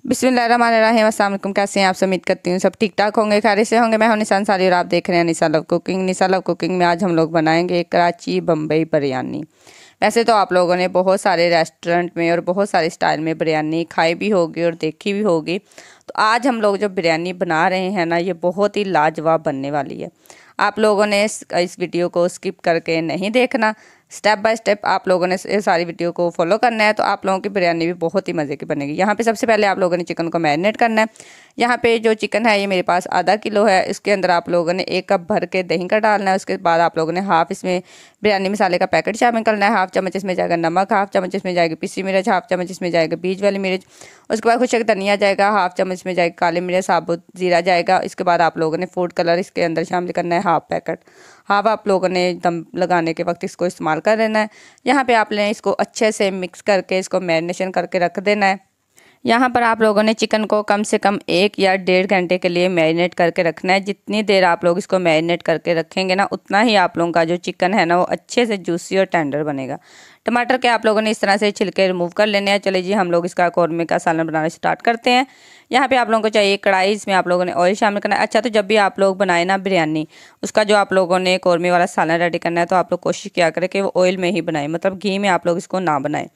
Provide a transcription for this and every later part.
बिस्मिल्लाहिर्रहमानिर्रहीम। अस्सलाम वालेकुम। कैसे हैं आप? सब उम्मीद करती हूँ सब ठीक ठाक होंगे, खैरियत से होंगे। मैं हूं निशान सारी और आप देख रहे हैं निशा लव कुकिंग। निशा लव कुकिंग में आज हम लोग बनाएंगे कराची बम्बई बिरयानी। वैसे तो आप लोगों ने बहुत सारे रेस्टोरेंट में और बहुत सारे स्टाइल में बिरयानी खाई भी होगी और देखी भी होगी। तो आज हम लोग जो बिरयानी बना रहे हैं ना, ये बहुत ही लाजवाब बनने वाली है। आप लोगों ने इस वीडियो को स्किप करके नहीं देखना, स्टेप बाय स्टेप आप लोगों ने ये सारी वीडियो को फॉलो करना है, तो आप लोगों की बिरयानी भी बहुत ही मज़े की बनेगी। यहाँ पे सबसे पहले आप लोगों ने चिकन को मैरिनेट करना है। यहाँ पे जो चिकन है ये मेरे पास आधा किलो है। इसके अंदर आप लोगों ने 1 कप भर के दही का डालना है। उसके बाद आप लोगों ने हाफ इसमें बिरयानी मसाले का पैकेट शामिल करना है। हाफ चम्मच इसमें जाएगा नमक, हाफ चम्मच इसमें जाएगी पिसी मिर्च, हाफ चम्मच इसमें जाएगा बीज वाली मिर्च। उसके बाद खुशक धनिया जाएगा, हाफ चम्मच इसमें जाएगा काली मिर्च, साबुत जीरा जाएगा। इसके बाद आप लोगों ने फूड कलर इसके अंदर शामिल करना है, हाफ पैकेट। हाफ आप लोगों ने दम लगाने के वक्त इसको इस्तेमाल कर लेना है। यहाँ पे आपने इसको अच्छे से मिक्स करके इसको मैरिनेशन करके रख देना है। यहाँ पर आप लोगों ने चिकन को कम से कम 1 या 1.5 घंटे के लिए मैरिनेट करके रखना है। जितनी देर आप लोग इसको मैरिनेट करके रखेंगे ना, उतना ही आप लोगों का जो चिकन है ना वो अच्छे से जूसी और टेंडर बनेगा। टमाटर के आप लोगों ने इस तरह से छिलके रिमूव कर लेने हैं। चलिए जी, हम लोग इसका कौरमे का सालन बनाना स्टार्ट करते हैं। यहाँ पे आप लोगों को चाहिए कढ़ाई, इसमें आप लोगों ने ऑयल शामिल करना है। अच्छा, तो जब भी आप लोग बनाए ना बिरयानी, उसका जो आप लोगों ने कौरमे वाला सालन रेडी करना है, तो आप लोग कोशिश किया करें कि वो ऑयल में ही बनाएं, मतलब घी में आप लोग इसको ना बनाएं।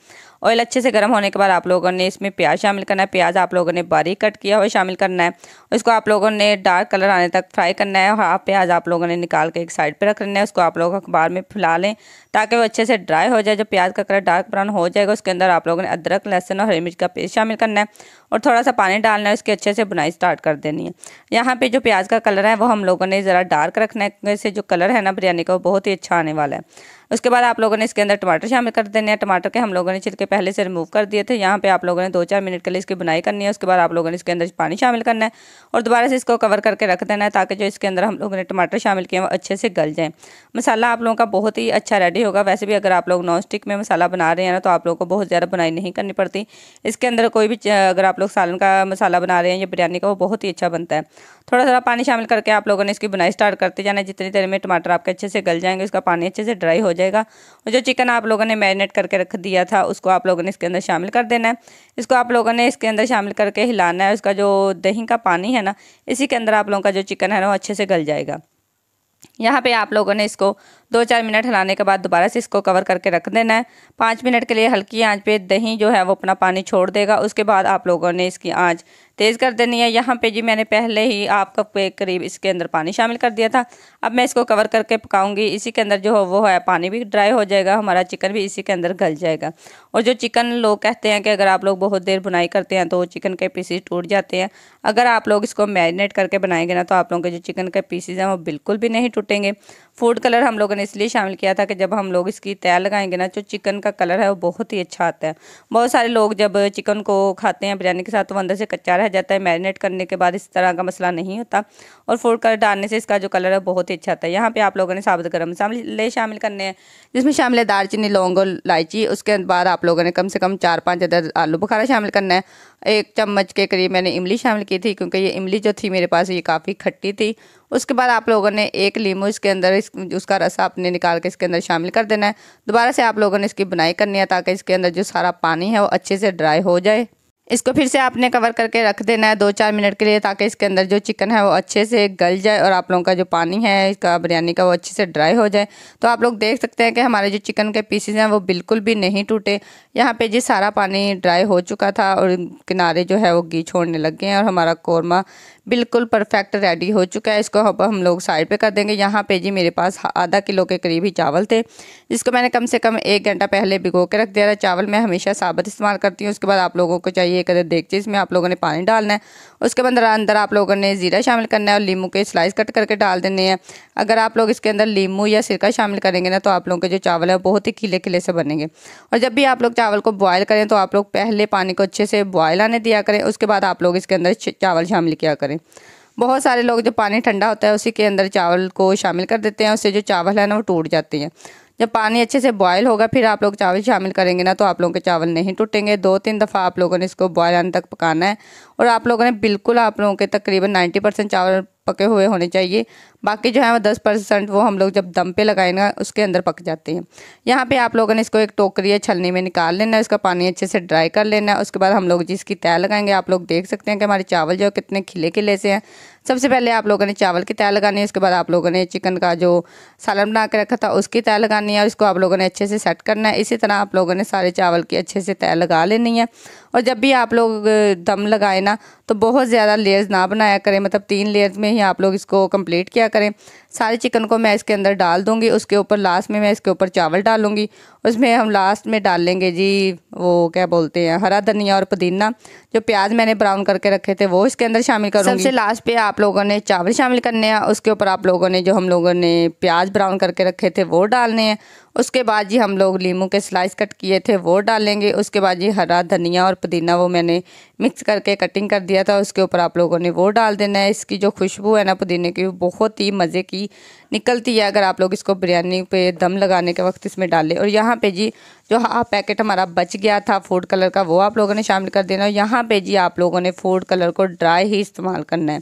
ऑयल अच्छे से गर्म होने के बाद आप लोगों ने इसमें प्याज शामिल करना है। प्याज आप लोगों ने बारीक कट किया हुआ शामिल करना है। इसको आप लोगों ने डार्क कलर आने तक फ्राई करना है। हाफ प्याज आप लोगों ने निकाल के एक साइड पे रख लेना है। उसको आप लोग अखबार में फैला लें ताकि वो अच्छे से ड्राई हो जाए। जब प्याज का कलर डार्क ब्राउन हो जाएगा, उसके अंदर आप लोगों ने अदरक, लहसुन और हरी मिर्च का पेस्ट शामिल करना है और थोड़ा सा पानी डालना है। उसकी अच्छे से बुनाई स्टार्ट कर देनी है। यहाँ पे जो प्याज का कलर है वो हम लोगों ने ज़रा डार्क रखना है, वैसे जो कलर है ना बिरयानी का वो बहुत ही अच्छा आने वाला है। उसके बाद आप लोगों ने इसके अंदर टमाटर शामिल कर देने हैं। टमाटर के हम लोगों ने छिलके पहले से रिमूव कर दिए थे। यहाँ पे आप लोगों ने 2-4 मिनट के लिए इसकी बुनाई करनी है। उसके बाद आप लोगों ने इसके अंदर पानी शामिल करना है और दोबारा से इसको कवर करके रख देना है ताकि जो इसके अंदर हम लोगों ने टमाटर शामिल किए वो अच्छे से गल जाएँ। मसाला आप लोगों का बहुत ही अच्छा रेडी होगा। वैसे भी अगर आप लोग नॉन स्टिक में मसाला बना रहे हैं ना, तो आप लोगों को बहुत ज़्यादा बुनाई नहीं करनी पड़ती। इसके अंदर कोई भी अगर आप लोग सालन का मसाला बना रहे हैं या बिरयानी का, वो बहुत ही अच्छा बनता है। थोड़ा थोड़ा पानी शामिल करके आप लोगों ने इसकी बुनाई स्टार्ट करते जाना है। जितनी देर में टमाटर आपके अच्छे से गल जाएंगे, उसका पानी अच्छे से ड्राई हो जाएगा। और जो चिकन आप लोगों ने मैरिनेट करके रख दिया था, उसको आप लोगों ने इसके अंदर शामिल कर देना है। इसको आप लोगों ने इसके अंदर शामिल करके हिलाना है। उसका जो दही का पानी है ना, इसी के अंदर आप लोगों का जो चिकन है ना वो अच्छे से गल जाएगा। यहाँ पे आप लोगों ने इसको 2-4 मिनट हिलाने के बाद दोबारा से इसको कवर करके रख देना है। 5 मिनट के लिए हल्की आंच पे दही जो है वो अपना पानी छोड़ देगा। उसके बाद आप लोगों ने इसकी आंच तेज़ कर देनी है। यहाँ पे जी मैंने पहले ही हाफ कप के करीब इसके अंदर पानी शामिल कर दिया था। अब मैं इसको कवर करके पकाऊंगी। इसी के अंदर जो हो वो है पानी भी ड्राई हो जाएगा, हमारा चिकन भी इसी के अंदर गल जाएगा। और जो चिकन लोग कहते हैं कि अगर आप लोग बहुत देर बुनाई करते हैं तो चिकन के पीसीज टूट जाते हैं। अगर आप लोग इसको मैरिनेट करके बनाएंगे ना, तो आप लोगों के जो चिकन के पीसीज हैं वो बिल्कुल भी नहीं टूटेंगे। फूड कलर हम लोगों ने इसलिए शामिल किया था कि जब हम लोग इसकी तय लगाएंगे ना, जो चिकन का कलर है वो बहुत ही अच्छा आता है। बहुत सारे लोग जब चिकन को खाते हैं बिरयानी के साथ, तो अंदर से कच्चा रह जाता है। मैरिनेट करने के बाद इस तरह का मसला नहीं होता और फूड कलर डालने से इसका जो कलर है बहुत ही अच्छा आता है। यहाँ पे आप लोगों ने साबुत गरम मसाले शामिल करने हैं, जिसमें शामिल है दालचीनी, लौंग और इलायची। उसके बाद आप लोगों ने कम से कम 4-5 अदद आलू बुखारा शामिल करना है। 1 चम्मच के करीब मैंने इमली शामिल की थी, क्योंकि ये इमली जो थी मेरे पास ये काफ़ी खट्टी थी। उसके बाद आप लोगों ने 1 लीमू इसके अंदर उसका रस आपने निकाल के इसके अंदर शामिल कर देना है। दोबारा से आप लोगों ने इसकी बुनाई करनी है ताकि इसके अंदर जो सारा पानी है वो अच्छे से ड्राई हो जाए। इसको फिर से आपने कवर करके रख देना है 2-4 मिनट के लिए, ताकि इसके अंदर जो चिकन है वो अच्छे से गल जाए और आप लोगों का जो पानी है इसका बिरयानी का वो अच्छे से ड्राई हो जाए। तो आप लोग देख सकते हैं कि हमारे जो चिकन के पीसेस हैं वो बिल्कुल भी नहीं टूटे। यहाँ पे जी सारा पानी ड्राई हो चुका था और किनारे जो है वो घी छोड़ने लग गए हैं और हमारा कौरमा बिल्कुल परफेक्ट रेडी हो चुका है। इसको अब हम लोग साइड पे कर देंगे। यहाँ पे जी मेरे पास आधा किलो के करीब ही चावल थे, जिसको मैंने कम से कम 1 घंटा पहले भिगो के रख दिया था। चावल मैं हमेशा साबुत इस्तेमाल करती हूँ। उसके बाद आप लोगों को चाहिए एक अदर देगची, इसमें आप लोगों ने पानी डालना है। उसके बाद अंदर आप लोगों ने ज़ीरा शामिल करना है और लीमू के स्लाइस कट करके डाल देने हैं। अगर आप लोग इसके अंदर लीमू या सिरका शामिल करेंगे ना, तो आप लोगों के जो चावल है बहुत ही खिले खिले से बनेंगे। और जब भी आप लोग चावल को बॉयल करें तो आप लोग पहले पानी को अच्छे से बॉयल आने दिया करें, उसके बाद आप लोग इसके अंदर चावल शामिल किया करें। बहुत सारे लोग जो पानी ठंडा होता है उसी के अंदर चावल को शामिल कर देते हैं, उससे जो चावल है ना वो टूट जाते हैं। जब पानी अच्छे से बॉयल होगा फिर आप लोग चावल शामिल करेंगे ना, तो आप लोगों के चावल नहीं टूटेंगे। 2-3 दफ़ा आप लोगों ने इसको बॉयल आने तक पकाना है और आप लोगों ने बिल्कुल आप लोगों के तकरीबन 90% चावल पके हुए होने चाहिए। बाकी जो है वो 10% वो हम लोग जब दम पे लगाएंगे उसके अंदर पक जाते हैं। यहाँ पे आप लोगों ने इसको एक टोकरी या छलनी में निकाल लेना है, इसका पानी अच्छे से ड्राई कर लेना है। उसके बाद हम लोग जिसकी तय लगाएंगे, आप लोग देख सकते हैं कि हमारे चावल जो कितने खिले खिले से हैं। सबसे पहले आप लोगों ने चावल की तय लगानी है, उसके बाद आप लोगों ने चिकन का जो सालन बना के रखा था उसकी तय लगानी है और इसको आप लोगों ने अच्छे से सेट करना है। इसी तरह आप लोगों ने सारे चावल की अच्छे से तय लगा लेनी है। और जब भी आप लोग दम लगाए ना तो बहुत ज़्यादा लेयर्स ना बनाया करें, मतलब 3 लेयर्स में ही आप लोग इसको कंप्लीट किया करें। सारे चिकन को मैं इसके अंदर डाल दूंगी, उसके ऊपर लास्ट में मैं इसके ऊपर चावल डालूंगी। उसमें हम लास्ट में डाल लेंगे जी वो क्या बोलते हैं, हरा धनिया और पुदीना। जो प्याज मैंने ब्राउन करके रखे थे वो इसके अंदर शामिल करूँगी। सबसे लास्ट पे आप लोगों ने चावल शामिल करने हैं, उसके ऊपर आप लोगों ने जो हम लोगों ने प्याज ब्राउन करके रखे थे वो डालने हैं। उसके बाद जी हम लोग लीमू के स्लाइस कट किए थे वो डालेंगे। उसके बाद जी हरा धनिया और पुदीना वो मैंने मिक्स करके कटिंग कर दिया था, उसके ऊपर आप लोगों ने वो डाल देना है। इसकी जो खुशबू है ना पुदीने की, वो बहुत ही मज़े की निकलती है अगर आप लोग इसको बिरयानी पे दम लगाने के वक्त इसमें डालें। और यहाँ पे जी जो हाफ पैकेट हमारा बच गया था फूड कलर का वो आप लोगों ने शामिल कर देना। और यहाँ पे जी आप लोगों ने फूड कलर को ड्राई ही इस्तेमाल करना है,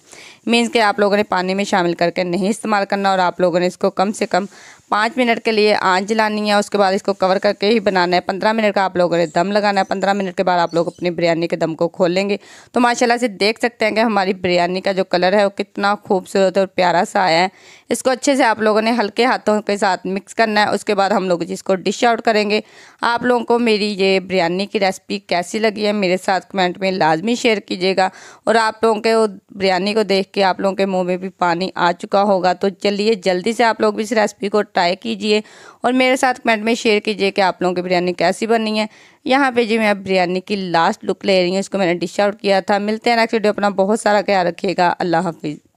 मीन्स कि आप लोगों ने पानी में शामिल करके नहीं इस्तेमाल करना। और आप लोगों ने इसको कम से कम 5 मिनट के लिए आंच जलानी है, उसके बाद इसको कवर करके ही बनाना है। 15 मिनट का आप लोगों ने दम लगाना है। 15 मिनट के बाद आप लोग अपनी बिरयानी के दम को खोलेंगे तो माशाल्लाह से देख सकते हैं कि हमारी बिरयानी का जो कलर है वो कितना खूबसूरत और प्यारा सा आया है। इसको अच्छे से आप लोगों ने हल्के हाथों के साथ मिक्स करना है। उसके बाद हम लोग इसको डिश आउट करेंगे। आप लोगों को मेरी ये बिरयानी की रेसिपी कैसी लगी है मेरे साथ कमेंट में लाजमी शेयर कीजिएगा। और आप लोगों के वो बिरयानी को देख के आप लोगों के मुंह में भी पानी आ चुका होगा, तो चलिए जल्दी से आप लोग भी इस रेसिपी को ट्राई कीजिए और मेरे साथ कमेंट में शेयर कीजिए कि आप लोगों की बिरयानी कैसी बनी है। यहाँ पे जी मैं बिरयानी की लास्ट लुक ले रही हूँ, इसको मैंने डिश आउट किया था। मिलते हैं नेक्स्ट वीडियो, अपना बहुत सारा ख्याल रखिएगा। अल्लाह हाफिज़।